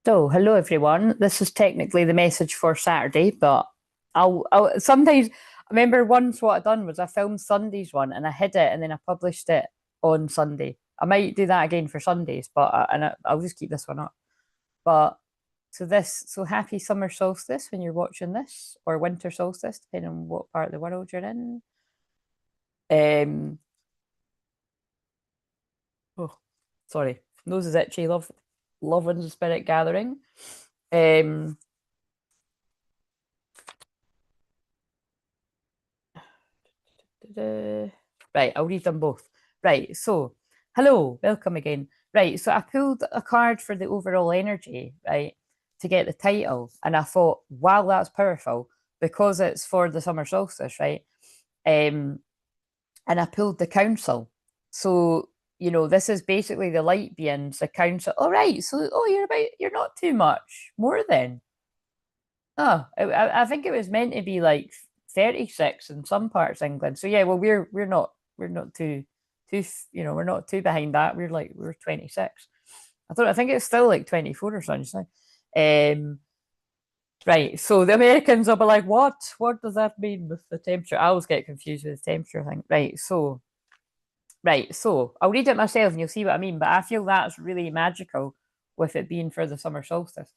So, hello everyone. This is technically the message for Saturday, but I'll sometimes I remember once what I done was I filmed Sunday's one and I hid it and then I published it on Sunday. I might do that again for Sundays, but I'll just keep this one up. But so happy summer solstice when you're watching this, or winter solstice, depending on what part of the world you're in. Um, oh, sorry, nose is itchy. Love wins the spirit gathering. Um, Right, I'll read them both. Right, so hello, welcome again. Right, so I pulled a card for the overall energy, right, to get the title, and I thought, wow, that's powerful because it's for the summer solstice, right? Um, and I pulled the council. So, this is basically the light beings, the council. All right, so you're not too much more then. Oh, I think it was meant to be like 36 in some parts of England. So yeah, well we're not too we're not too behind that. We're 26. I think it's still like 24 or something. Um right. So the Americans will be like, what? What does that mean with the temperature? I always get confused with the temperature thing. Right, so I'll read it myself and you'll see what I mean, but I feel that's really magical with it being for the summer solstice.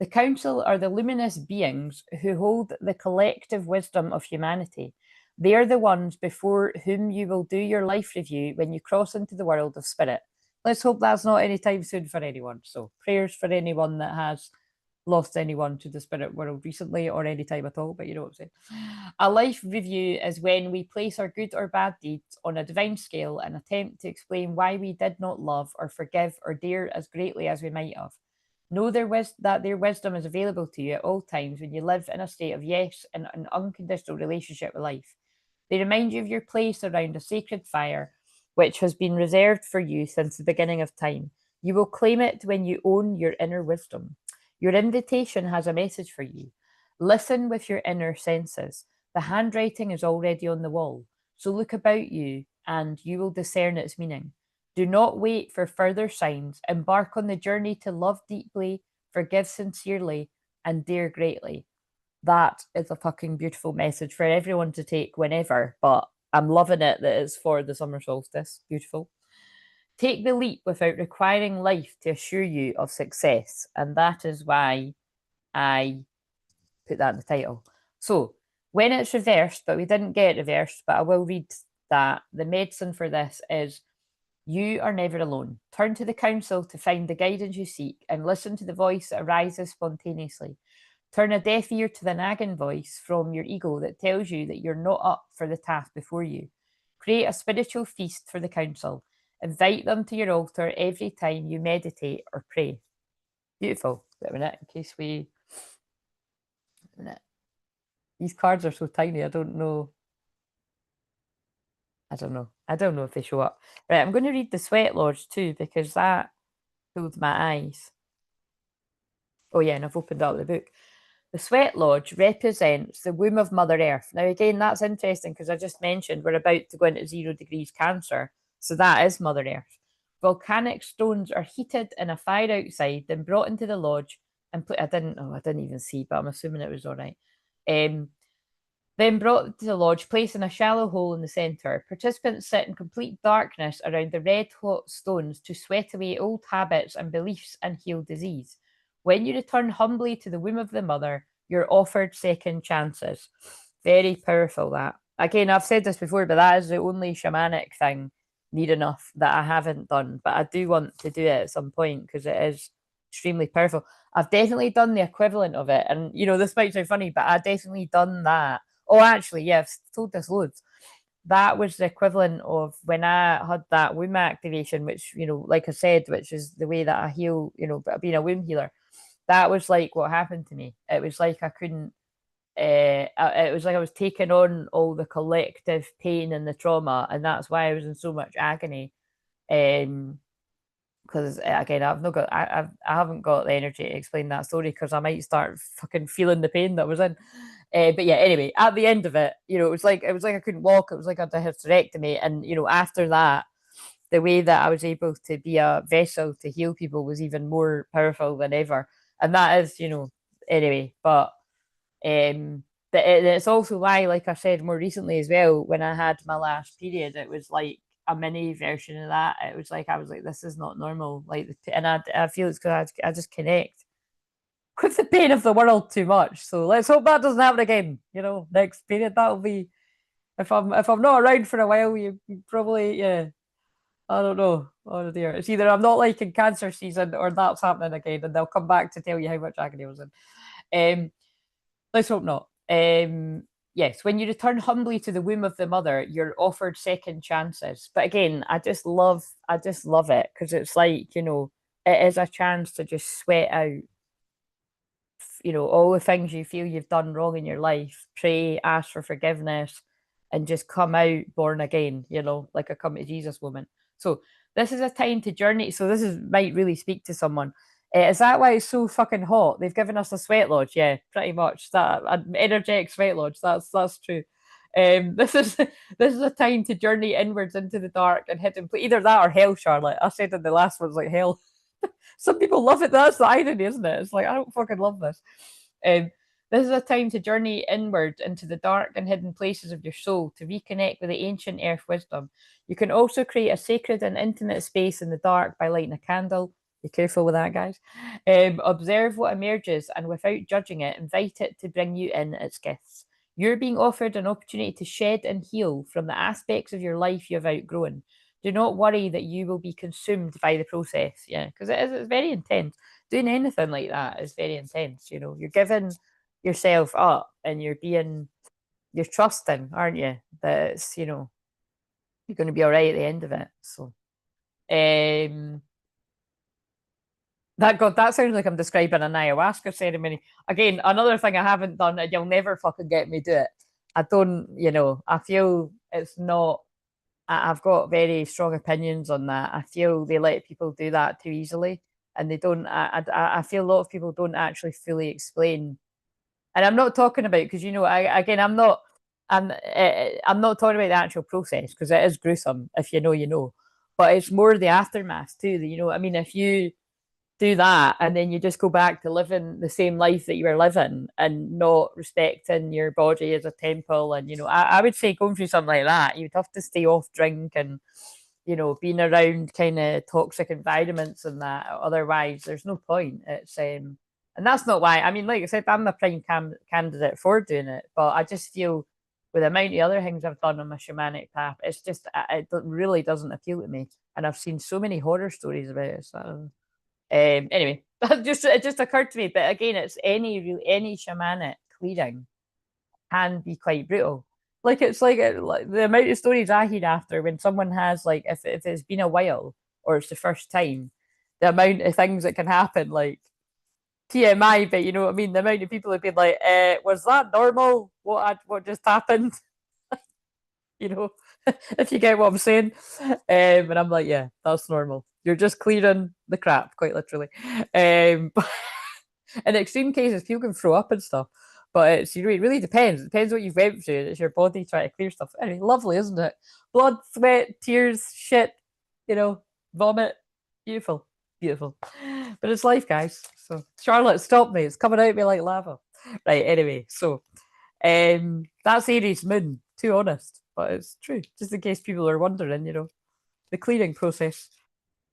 The council are the luminous beings who hold the collective wisdom of humanity. They are the ones before whom you will do your life review when you cross into the world of spirit. Let's hope that's not any time soon for anyone. So, prayers for anyone that has lost anyone to the spirit world recently or any time at all, but you know what I'm saying. A life review is when we place our good or bad deeds on a divine scale and attempt to explain why we did not love or forgive or dare as greatly as we might have. Know that their wisdom is available to you at all times when you live in a state of yes and an unconditional relationship with life. They remind you of your place around a sacred fire, which has been reserved for you since the beginning of time. You will claim it when you own your inner wisdom. Your invitation has a message for you. Listen with your inner senses. The handwriting is already on the wall, so look about you and you will discern its meaning. Do not wait for further signs. Embark on the journey to love deeply, forgive sincerely, and dare greatly. That is a fucking beautiful message for everyone to take whenever, but I'm loving it that it's for the summer solstice. Beautiful. Take the leap without requiring life to assure you of success. And that is why I put that in the title. So when it's reversed, but we didn't get it reversed, but I will read that the medicine for this is you are never alone. Turn to the council to find the guidance you seek and listen to the voice that arises spontaneously. Turn a deaf ear to the nagging voice from your ego that tells you that you're not up for the task before you. Create a spiritual feast for the council. Invite them to your altar every time you meditate or pray. Beautiful. Wait a minute, in case we. Wait a minute. These cards are so tiny, I don't know. I don't know. I don't know if they show up. Right, I'm going to read the Sweat Lodge too because that pulled my eyes. Oh, yeah, and I've opened up the book. The Sweat Lodge represents the womb of Mother Earth. Now, again, that's interesting because I just mentioned we're about to go into 0 degrees Cancer. So that is Mother Earth. Volcanic stones are heated in a fire outside, then brought into the lodge and put. I didn't even see, but I'm assuming it was all right. Um, then brought to the lodge, placed in a shallow hole in the centre. Participants sit in complete darkness around the red hot stones to sweat away old habits and beliefs and heal disease. When you return humbly to the womb of the mother, you're offered second chances. Very powerful, that. Again, I've said this before, but that is the only shamanic thing near enough that I haven't done. But I do want to do it at some point because it is extremely powerful. I've definitely done the equivalent of it. And, this might sound funny, but I've definitely done that. Oh, actually, yeah, I've told this loads. That was the equivalent of when I had that womb activation, which, like I said, which is the way that I heal, being a womb healer. That was like what happened to me. It was like I couldn't, it was like I was taking on all the collective pain and the trauma. And that's why I was in so much agony. Because again, I've not got, I haven't got the energy to explain that story because I might start fucking feeling the pain that was in. But yeah, anyway, at the end of it, it was like I couldn't walk. It was like I had a hysterectomy, and after that, the way that I was able to be a vessel to heal people was even more powerful than ever. And that is, anyway, but um it's also why, like I said more recently as well, when I had my last period, it was like a mini version of that. It was like I was like, this is not normal. Like, and I feel it's because I just connect with the pain of the world too much. So let's hope that doesn't happen again. Next period, that'll be, if I'm not around for a while, you probably, yeah. I don't know. Oh dear. It's either I'm not like in cancer season or that's happening again, and they'll come back to tell you how much agony I was in. Let's hope not. Yes, when you return humbly to the womb of the mother, you're offered second chances. But again, I just love it because it's like, it is a chance to just sweat out, all the things you feel you've done wrong in your life, pray, ask for forgiveness, and just come out born again, like a come to Jesus moment. So this is a time to journey. So this is might really speak to someone. Is that why it's so fucking hot? They've given us a sweat lodge. Yeah, pretty much. That an energetic sweat lodge. That's true. This is a time to journey inwards into the dark and hidden. Either that or hell, Charlotte. I said in the last one's like hell. Some people love it. That's the irony, isn't it? It's like, I don't fucking love this. Um, this is a time to journey inward into the dark and hidden places of your soul to reconnect with the ancient earth wisdom. You can also create a sacred and intimate space in the dark by lighting a candle. Be careful with that, guys. Observe what emerges and without judging it, invite it to bring you in its gifts. You're being offered an opportunity to shed and heal from the aspects of your life you have outgrown. Do not worry that you will be consumed by the process. Yeah, because it's very intense. Doing anything like that is very intense. You're giving yourself up and you're trusting, aren't you? That you're going to be all right at the end of it. So, that sounds like I'm describing an ayahuasca ceremony. Again, another thing I haven't done, and you'll never fucking get me do it. I don't, I feel it's not. Have got very strong opinions on that. I feel they let people do that too easily, and they don't. I feel a lot of people don't actually fully explain. And I'm not talking about because I'm not. I'm not talking about the actual process because it is gruesome. If you know, you know. But it's more the aftermath too. I mean, if you do that and then you just go back to living the same life that you were living and not respecting your body as a temple, and I would say going through something like that you'd have to stay off drink and being around kind of toxic environments and that, otherwise there's no point. And that's not why, I mean, like I said, I'm a prime candidate for doing it, but I just feel with the amount of other things I've done on my shamanic path, it's just it really doesn't appeal to me, and I've seen so many horror stories about it. So anyway, it just occurred to me. But again, it's any shamanic clearing can be quite brutal. Like it's like the amount of stories I hear after when someone has like if it's been a while or it's the first time, the amount of things that can happen, like TMI, but you know what I mean. The amount of people have been like, "Was that normal? What just happened?" you know, if you get what I'm saying. And I'm like, yeah, that's normal. You're just clearing the crap, quite literally. In extreme cases, people can throw up and stuff. But it really depends. It depends what you've went through. It's your body trying to clear stuff. Anyway, lovely, isn't it? Blood, sweat, tears, shit, vomit. Beautiful. Beautiful. But it's life, guys. So Charlotte, stop me. It's coming out of me like lava. Right, anyway, so that's Aries moon, too honest, but it's true. Just in case people are wondering, the clearing process.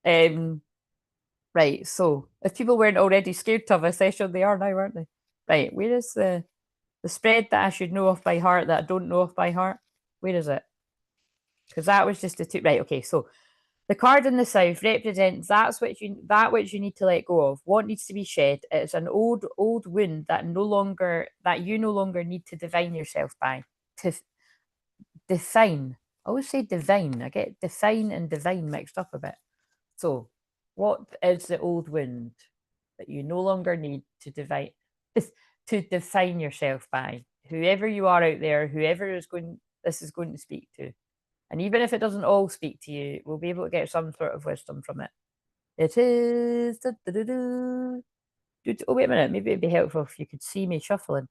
Right, so if people weren't already scared to have a session, they are now, aren't they? Right, where is the spread that I should know off by heart that I don't know off by heart? Where is it? Because that was just the two. Right, okay, so the card in the south represents that which you need to let go of. What needs to be shed? It's an old wound that you no longer need to divine yourself by. To define. I always say divine. I get define and divine mixed up a bit. So, what is the old wound that you no longer need to define yourself by? Whoever you are out there, whoever this is going to speak to. And even if it doesn't all speak to you, we'll be able to get some sort of wisdom from it. It is. Oh, wait a minute. Maybe it'd be helpful if you could see me shuffling.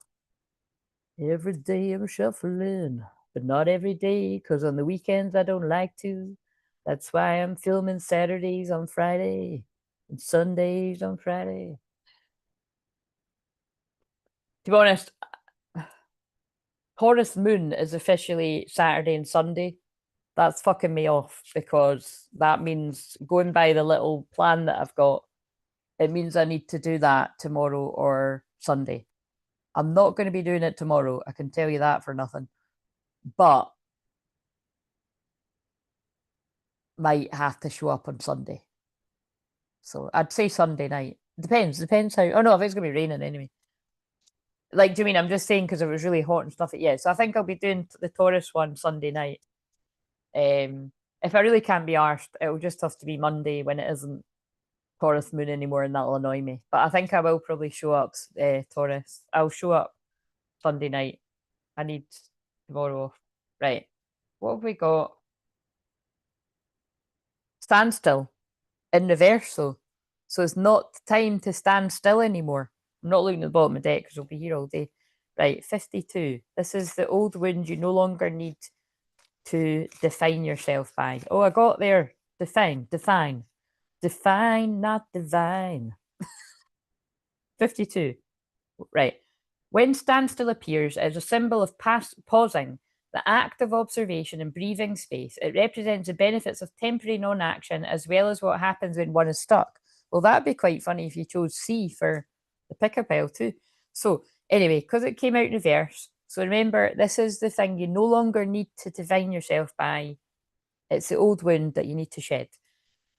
Every day I'm shuffling, but not every day, because on the weekends I don't like to. That's why I'm filming Saturdays on Friday and Sundays on Friday. To be honest, Taurus moon is officially Saturday and Sunday. That's fucking me off because that means going by the little plan that I've got, it means I need to do that tomorrow or Sunday. I'm not going to be doing it tomorrow. I can tell you that for nothing. But might have to show up on Sunday. So I'd say Sunday night. Depends how. Oh no, I think it's gonna be raining anyway. Like, do you mean I'm just saying because it was really hot and stuff? Yeah, so I think I'll be doing the Taurus one Sunday night. If I really can't be arsed, it'll just have to be Monday when it isn't Taurus moon anymore, and that'll annoy me. But I think I will probably show up Taurus. I'll show up Sunday night. I need tomorrow off. Right. What have we got? Standstill in reverse, though. So it's not time to stand still anymore. I'm not looking at the bottom of the deck because we'll be here all day. Right, 52. This is the old wound you no longer need to define yourself by. Oh, I got there. Define. Define, not divine. 52. Right. When standstill appears as a symbol of pausing, the act of observation and breathing space, it represents the benefits of temporary non action as well as what happens when one is stuck. Well, that'd be quite funny if you chose C for the picker pile too. So, anyway, because it came out in reverse, so remember, this is the thing you no longer need to define yourself by. It's the old wound that you need to shed.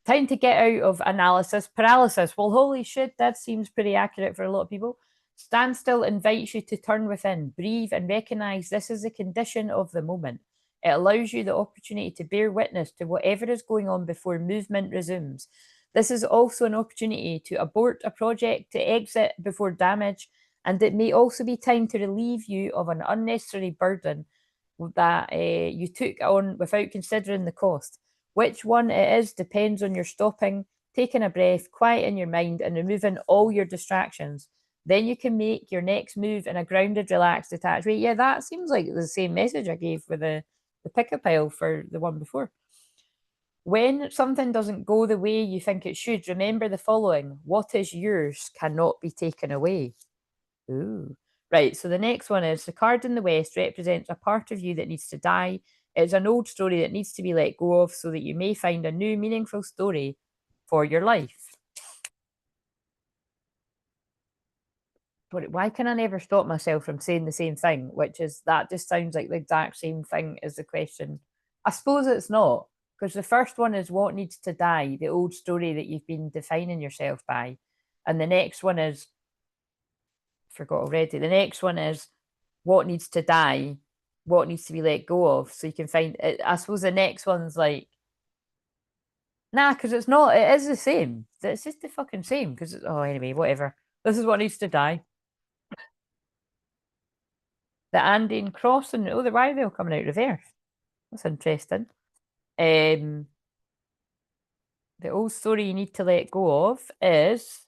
Time to get out of analysis paralysis. Well, holy shit, that seems pretty accurate for a lot of people. Standstill invites you to turn within, breathe, and recognize this is the condition of the moment. It allows you the opportunity to bear witness to whatever is going on before movement resumes. This is also an opportunity to abort a project, to exit before damage, and it may also be time to relieve you of an unnecessary burden that you took on without considering the cost. Which one it is depends on your stopping, taking a breath, quieting your mind, and removing all your distractions. Then you can make your next move in a grounded, relaxed, detached way. Yeah, that seems like the same message I gave with the pick-a pile for the one before. When something doesn't go the way you think it should, remember the following: what is yours cannot be taken away. Ooh. Right, so the next one is the card in the West represents a part of you that needs to die. It's an old story that needs to be let go of so that you may find a new meaningful story for your life. But why can I never stop myself from saying the same thing? Which is that just sounds like the exact same thing as the question. I suppose it's not, because the first one is what needs to die, the old story that you've been defining yourself by. And the next one is, forgot already, the next one is what needs to die, what needs to be let go of. So you can find it. I suppose the next one's like, nah, because it's not, it is the same. It's just the fucking same. Because, oh, anyway, whatever. This is what needs to die. The Andean crossing. Oh, why are they all coming out reverse? That's interesting. The old story you need to let go of is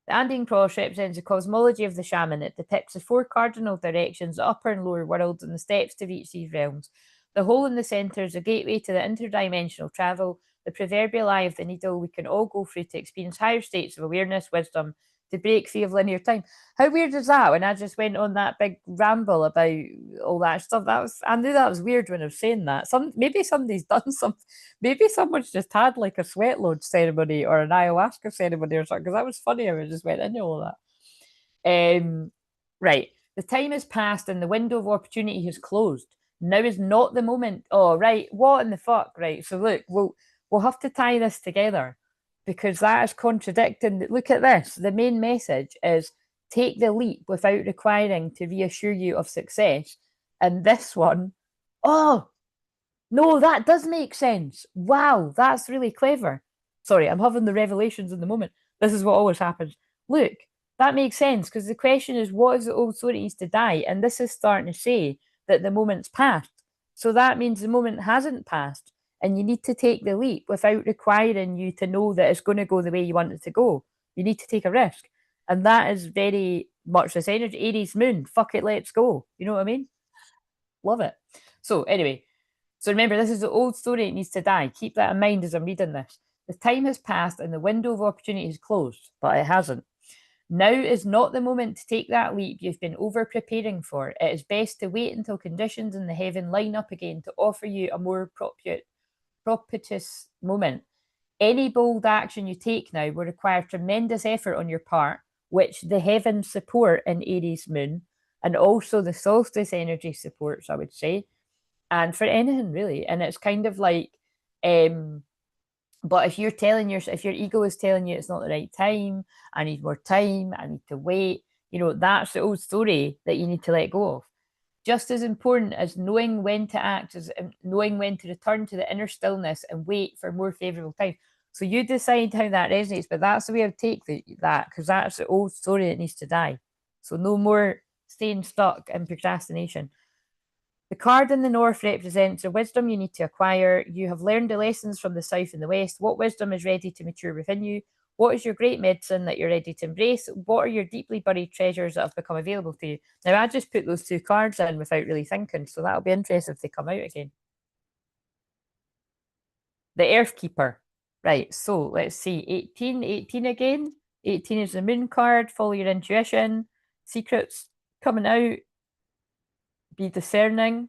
the Andean cross represents the cosmology of the shaman. It depicts the four cardinal directions, the upper and lower worlds, and the steps to reach these realms. The hole in the centre is a gateway to the interdimensional travel, the proverbial eye of the needle we can all go through to experience higher states of awareness, wisdom, to break free of linear time. How weird is that? When I just went on that big ramble about all that stuff, that was, I knew that was weird when I was saying that. Maybe somebody's done some, maybe someone's just had like a sweat lodge ceremony or an ayahuasca ceremony or something, because that was funny. I just went into all of that. Right. The time has passed and the window of opportunity has closed. Now is not the moment. Oh, right. What in the fuck? Right. So look, we'll have to tie this together because that is contradicting. Look at this. The main message is take the leap without requiring to reassure you of success. And this one, oh, no, that does make sense. Wow, that's really clever. Sorry, I'm having the revelations in the moment. This is what always happens. Look, that makes sense because the question is, what is the old story that needs to die? And this is starting to say that the moment's passed. So that means the moment hasn't passed. And you need to take the leap without requiring you to know that it's going to go the way you want it to go. You need to take a risk. And that is very much this energy. Aries moon, fuck it, let's go. You know what I mean? Love it. So, anyway, So remember, this is the old story, it needs to die. Keep that in mind as I'm reading this. The time has passed and the window of opportunity is closed, but it hasn't. Now is not the moment to take that leap you've been over preparing for. It is best to wait until conditions in the heaven line up again to offer you a more propitious moment. Any bold action you take now will require tremendous effort on your part, which the heavens support in Aries moon, and also the solstice energy supports, I would say, and for anything really. And it's kind of like, but if you're telling if your ego is telling you it's not the right time, I need more time, I need to wait, that's the old story that you need to let go of. Just as important as knowing when to act is knowing when to return to the inner stillness and wait for more favorable time. So you decide how that resonates, but that's the way I would take that, because that's the old story that needs to die. So no more staying stuck in procrastination. The card in the north represents the wisdom you need to acquire. You have learned the lessons from the south and the west. What wisdom is ready to mature within you? What is your great medicine that you're ready to embrace? What are your deeply buried treasures that have become available to you? Now, I just put those two cards in without really thinking, so that'll be interesting if they come out again. The Earth Keeper. Right, so let's see. 18 again. 18 is the moon card. Follow your intuition. Secrets coming out. Be discerning.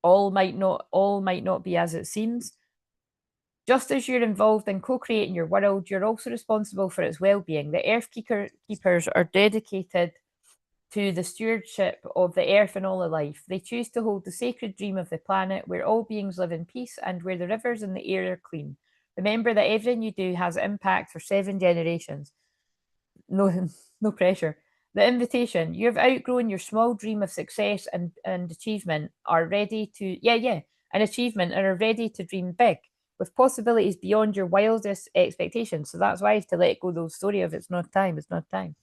All might not be as it seems. Just as you're involved in co-creating your world, you're also responsible for its well-being. The Earth Keepers are dedicated to the stewardship of the earth and all of life. They choose to hold the sacred dream of the planet where all beings live in peace and where the rivers and the air are clean. Remember that everything you do has impact for 7 generations. No, no pressure. The invitation. You have outgrown your small dream of success and achievement, are ready to, an achievement, and are ready to dream big with possibilities beyond your wildest expectations. So that's why I have to let go those story of it's not time, it's not time.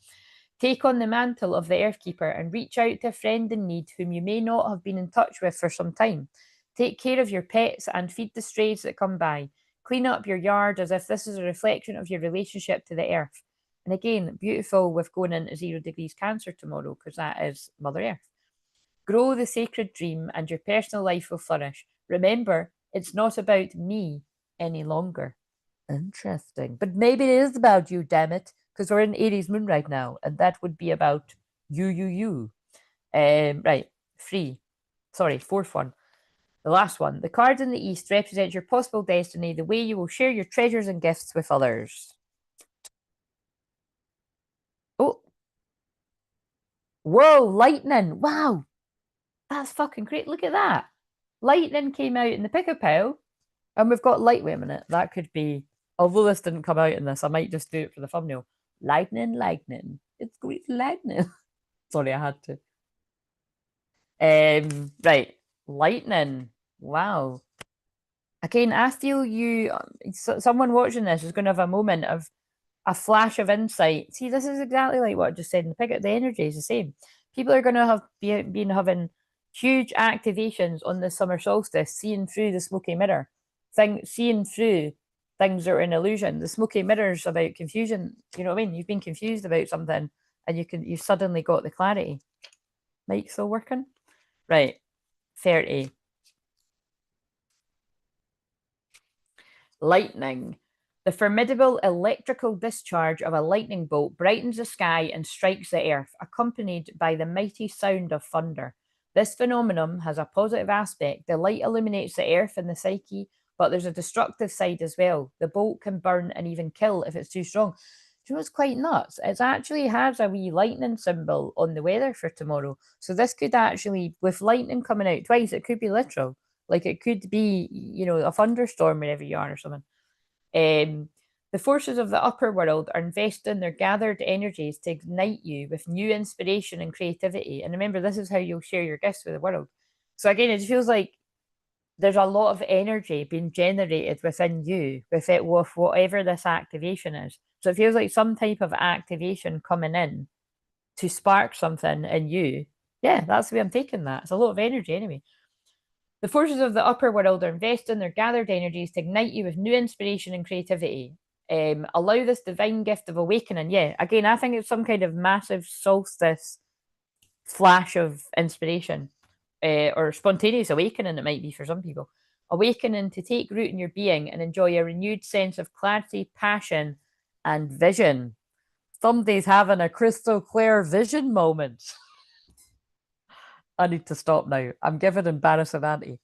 Take on the mantle of the Earthkeeper and reach out to a friend in need whom you may not have been in touch with for some time. Take care of your pets and feed the strays that come by. Clean up your yard as if this is a reflection of your relationship to the earth. And again, beautiful with going into 0 degrees Cancer tomorrow, because that is Mother Earth. Grow the sacred dream and your personal life will flourish. Remember, it's not about me any longer. Interesting. But maybe it is about you, damn it, because we're in Aries moon right now, and that would be about you. Right, fourth one. The last one. The card in the east represents your possible destiny, the way you will share your treasures and gifts with others. Oh, whoa, lightning. Wow, that's fucking great. Look at that. Lightning came out in the pick a pile, and we've got light. Wait a minute. That could be, although this didn't come out in this, I might just do it for the thumbnail. Lightning. It's great lightning. Sorry, I had to. Right. Lightning. Wow. Again, I feel someone watching this is going to have a moment of a flash of insight. See, this is exactly like what I just said in the pickup. The energy is the same. People are going to have been having huge activations on the summer solstice, seeing through the smoky mirror, seeing through things that are an illusion. The smoky mirror's about confusion. You know what I mean? You've been confused about something, and you've suddenly got the clarity. Mic still working? Right. 30. Lightning. The formidable electrical discharge of a lightning bolt brightens the sky and strikes the earth, accompanied by the mighty sound of thunder. This phenomenon has a positive aspect. The light illuminates the earth and the psyche, but there's a destructive side as well. The bolt can burn and even kill if it's too strong. Do you know what's quite nuts? It actually has a wee lightning symbol on the weather for tomorrow. So this could actually, with lightning coming out twice, it could be literal. Like it could be, a thunderstorm wherever you are or something. The forces of the upper world are investing their gathered energies to ignite you with new inspiration and creativity. And remember, this is how you'll share your gifts with the world. So again, it feels like there's a lot of energy being generated within you with whatever this activation is. So it feels like some type of activation coming in to spark something in you. Yeah, that's the way I'm taking that. It's a lot of energy anyway. The forces of the upper world are investing their gathered energies to ignite you with new inspiration and creativity. Allow this divine gift of awakening. Yeah, again, I think it's some kind of massive solstice flash of inspiration. or spontaneous awakening, it might be for some people. Awakening to take root in your being and enjoy a renewed sense of clarity, passion, and vision. Somebody's having a crystal clear vision moment. I need to stop now. I'm giving embarrassing auntie.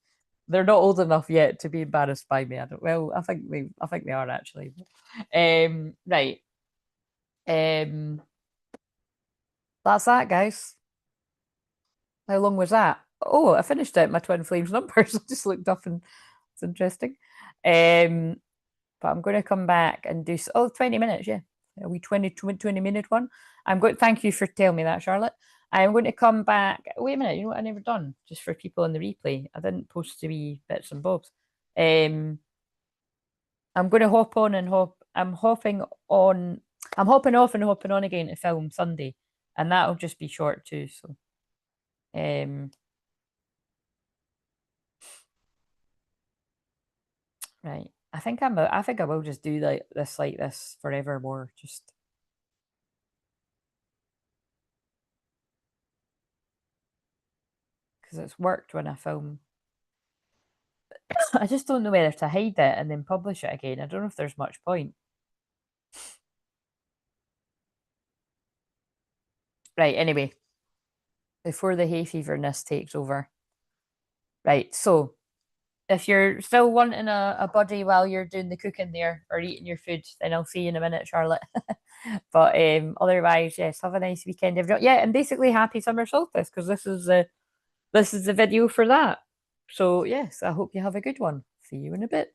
They're not old enough yet to be embarrassed by me. I think they are actually. Right. Um, that's that, guys. How long was that? Oh, I finished out my twin flames numbers. I just looked up and it's interesting. But I'm going to come back and do 20 minutes. Yeah, a wee 20-minute one. I'm going. Thank you for telling me that, Charlotte. I'm going to come back. Wait a minute. You know what I never done? Just for people in the replay, I didn't post the wee bits and bobs. I'm going to hop on and hop. I'm hopping on. I'm hopping off and hopping on again to film Sunday, and that'll just be short too. So, right. I think I think I will just do like this forevermore. Just because it's worked when I film. I just don't know whether to hide it and then publish it again. I don't know if there's much point. Right, anyway, before the hay feverness takes over. Right, so if you're still wanting a buddy while you're doing the cooking there or eating your food, then I'll see you in a minute, Charlotte. But otherwise, yes, have a nice weekend, everyone. Yeah, and basically happy summer solstice because this is the video for that. So yes, I hope you have a good one. See you in a bit.